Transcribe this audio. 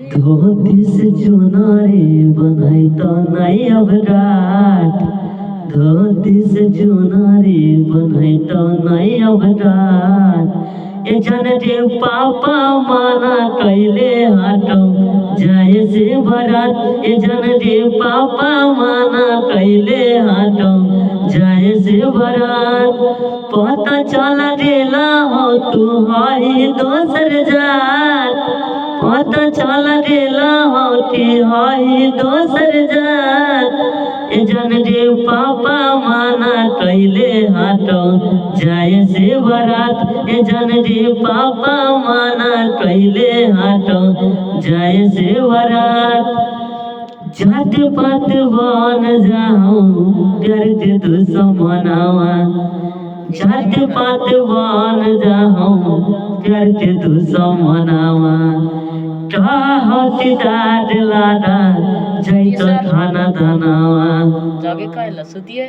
धोती से चुनारे बनाई तो नहीं अब रात, धोती से चुनारे बनाई तो नहीं अब रात। ए जान रे पापा माना कैले हाटो जाए से बारात, ए जान रे पापा माना कैले हाटो जाए से बारात। पता चला देला हो तू हई दोसर जात, पता चला देला हो तू हई दोसर जात। ए जान रे पापा माना कैले हाटो जाए से बारात, ए जान रे पापा माना कैले हाटो जाए से बारात। जात पात बन जाऊं गर्द दुश्मनावा, जात पात बन जाऊं गर्द दुश्मनावा। हथिदार लाडा जैत खाना दानावा। जागे काय सुती है